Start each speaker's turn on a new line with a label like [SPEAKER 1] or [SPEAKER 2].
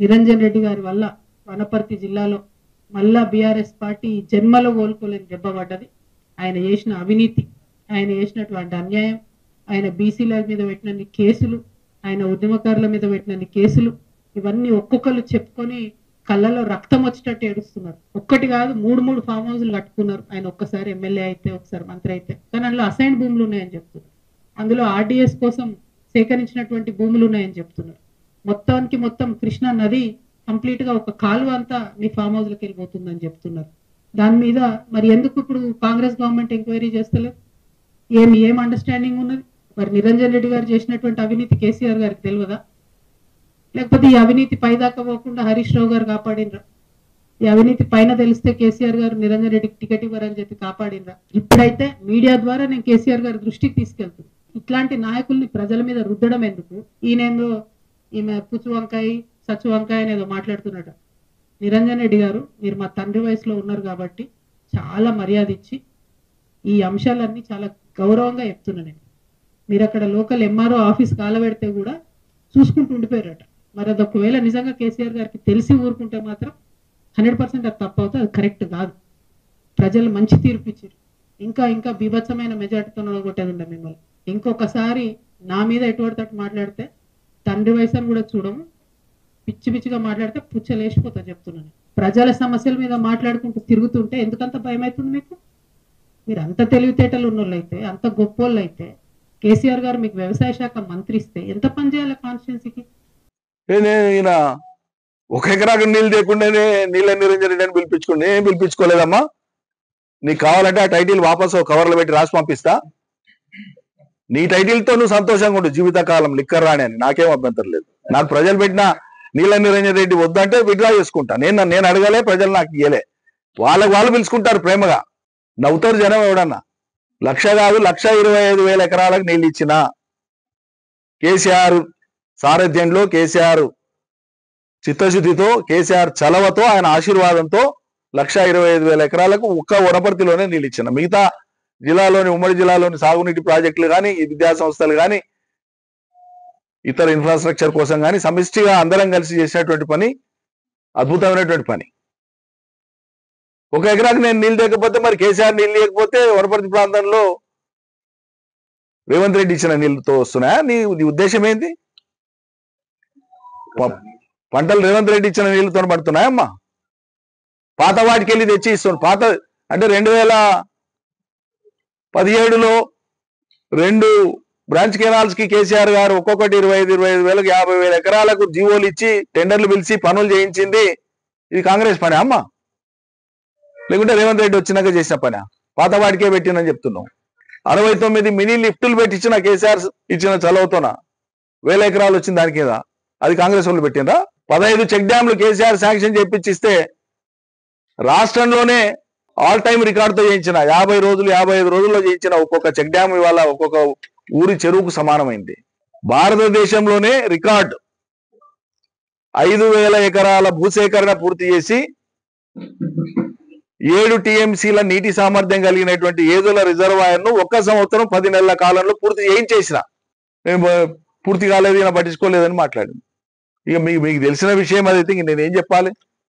[SPEAKER 1] నిరంజన్ రెడ్డి గారి వల్ల వనపర్తి జిల్లాలో మళ్ళా బీఆర్ఎస్ పార్టీ జన్మలో కోలుకోలేని దెబ్బ పడ్డది. ఆయన చేసిన అవినీతి, ఆయన చేసినటువంటి అన్యాయం, ఆయన బీసీల మీద పెట్టినన్ని కేసులు, ఆయన ఉద్యమకారుల మీద పెట్టినన్ని కేసులు, ఇవన్నీ ఒక్కొక్కరు చెప్పుకొని కళ్ళలో రక్తం వచ్చేటట్టు ఏడుస్తున్నారు. ఒక్కటి కాదు, మూడు ఫామ్ హౌస్లు కట్టుకున్నారు. ఆయన ఒక్కసారి ఎమ్మెల్యే అయితే, ఒకసారి మంత్రి అయితే. కానీ అందులో అసైన్ భూములు ఉన్నాయని చెప్తున్నారు. అందులో ఆర్డీఎస్ కోసం సేకరించినటువంటి భూములు ఉన్నాయని చెప్తున్నారు. మొత్తం కృష్ణా నది కంప్లీట్ గా ఒక కాలువ అంతా మీ ఫామ్ హౌస్లకు వెళ్ళిపోతుందని చెప్తున్నారు. దాని మీద మరి ఎందుకు ఇప్పుడు కాంగ్రెస్ గవర్నమెంట్ ఎంక్వైరీ చేస్తలేదు? ఏం అండర్స్టాండింగ్ ఉన్నది? మరి నిరంజన్ రెడ్డి గారు చేసినటువంటి అవినీతి కేసీఆర్ గారికి తెలియదా? లేకపోతే ఈ అవినీతి పైదాకా పోకుండా హరీష్ రావు గారు కాపాడినరా? ఈ అవినీతి పైన తెలిస్తే కేసీఆర్ గారు నిరంజన్ రెడ్డికి టికెట్ ఇవ్వరని చెప్పి కాపాడినరా? ఇప్పుడైతే మీడియా ద్వారా నేను కేసీఆర్ గారి దృష్టికి తీసుకెళ్తున్నాను. ఇట్లాంటి నాయకుల్ని ప్రజల మీద రుద్దడం ఎందుకు? ఈమె పుచ్చు వంకాయ సచ్చు వంకాయ అనేదో మాట్లాడుతున్నట. నిరంజన్ రెడ్డి గారు, మీరు మా తండ్రి వయసులో ఉన్నారు కాబట్టి చాలా మర్యాద ఇచ్చి ఈ అంశాలన్నీ చాలా గౌరవంగా చెప్తున్నా నేను. మీరు అక్కడ లోకల్ ఎంఆర్ఓ ఆఫీస్ కాలబెడితే కూడా చూసుకుంటూ ఉండిపోయారట. మరి అది ఒకవేళ నిజంగా కేసీఆర్ గారికి తెలిసి ఊరుకుంటే మాత్రం 100% అది తప్పు అవుతుంది, అది కరెక్ట్ కాదు. ప్రజలు మంచి తీర్పు ఇచ్చారు. ఇంకా బీభత్సమైన మెజార్టీతో కొట్టేది ఉండే మిమ్మల్ని. ఇంకొకసారి నా మీద ఎటువంటి తట్టు మాట్లాడితే తండ్రి వయసు అని కూడా చూడము, పిచ్చిగా మాట్లాడితే పుచ్చలేసిపోతా చెప్తున్నాను. ప్రజల సమస్యల మీద మాట్లాడుకుంటూ తిరుగుతుంటే ఎందుకంత భయం అవుతుంది మీకు? మీరు అంత తెలివితేటలు ఉన్నోళ్ళు అయితే, అంత గొప్పోళ్ళు అయితే, కేసీఆర్ గారు మీకు వ్యవసాయ శాఖ మంత్రి ఇస్తే ఎంత పని చేయాలి కాన్స్టిట్యున్సీకి?
[SPEAKER 2] ఈయన 1 ఎకరాకు నీళ్ళు లేకుండానే నీళ్ళ నిరంజన్ రెడ్డి అని పిలిపించుకోండి. ఏం పిలిపించుకోలేదమ్మా. నీకు కావాలంటే ఆ టైటిల్ వాపసు కవర్లో పెట్టి రాసి పంపిస్తా. నీ టైటిల్తో నువ్వు సంతోషంగా ఉండు జీవితకాలం, లిక్కర్ రాణి అని. నాకేం అభ్యంతరం లేదు. నాకు ప్రజలు పెట్టిన నీళ్ళ నిరంజన్ రెడ్డి వద్దంటే విడ్రా చేసుకుంటా. నేను అడగలే, ప్రజలు నాకు ఇయ్యలే. వాళ్ళు పిలుచుకుంటారు ప్రేమగా. నవ్వుతారు జనం. ఎవడన్నా 1,00,000 కాదు 1,25,000 ఎకరాలకు నీళ్ళు ఇచ్చిన కేసీఆర్ సారథ్యంలో, కేసీఆర్ చిత్తశుద్ధితో, కేసీఆర్ చలవతో, ఆయన ఆశీర్వాదంతో 1,25,000 ఎకరాలకు ఒక్క వనపర్తిలోనే నీళ్ళు ఇచ్చిన. మిగతా జిల్లాలోని, ఉమ్మడి జిల్లాలోని సాగునీటి ప్రాజెక్టులు కానీ, విద్యా సంస్థలు కానీ, ఇతర ఇన్ఫ్రాస్ట్రక్చర్ కోసం కానీ సమిష్టిగా అందరం కలిసి చేసినటువంటి పని అద్భుతమైనటువంటి పని. 1 ఎకరాకు నేను నీళ్ళు లేకపోతే, మరి కేసీఆర్ నీళ్ళు లేకపోతే వనపర్తి ప్రాంతంలో రేవంత్ రెడ్డి ఇచ్చిన నీళ్ళతో వస్తున్నాయా? నీ ఉద్దేశం ఏంటి? పంటలు రేవంత్ రెడ్డి ఇచ్చిన నీళ్ళతో పడుతున్నాయమ్మా? పాత వాటికి వెళ్ళి తెచ్చి ఇస్తున్నాడు. పాత అంటే 2017లో 2 బ్రాంచ్ కెనాల్స్ కి కేసీఆర్ గారు ఒక్కొక్కటి 25,000 50,000 ఎకరాలకు జీవోలు ఇచ్చి టెండర్లు పిలిచి పనులు చేయించింది. ఇది కాంగ్రెస్ పని అమ్మా? లేకుంటే రేవంత్ రెడ్డి వచ్చినాక చేసిన పని? పాత వాటికే పెట్టిందని చెప్తున్నాం. 69 మినీ లిఫ్టులు పెట్టించిన కేసీఆర్ ఇచ్చిన చలవతోన 1000 ఎకరాలు వచ్చింది దాని కింద. అది కాంగ్రెస్ వాళ్ళు పెట్టిందా? 15 చెక్ డ్యాంలు కేసీఆర్ శాంక్షన్ చేపించిస్తే రాష్ట్రంలోనే ఆల్ టైమ్ రికార్డుతో చేయించిన 55 రోజుల్లో చేయించిన ఒక్కొక్క చెక్ డ్యామ్ ఇవాళ ఒక్కొక్క ఊరి చెరువుకు సమానమైంది. భారతదేశంలోనే రికార్డు 5,000 ఎకరాల భూసేకరణ పూర్తి చేసి 7 టీఎంసీల నీటి సామర్థ్యం కలిగినటువంటి ఏదుల రిజర్వాయర్ను 1 సంవత్సరం 10 నెలల కాలంలో పూర్తి చేయించేసిన. మేము పూర్తి కాలేదు, ఈయన పట్టించుకోలేదని మాట్లాడింది. ఇక మీకు తెలిసిన విషయం అదైతే ఇంక నేనేం చెప్పాలి?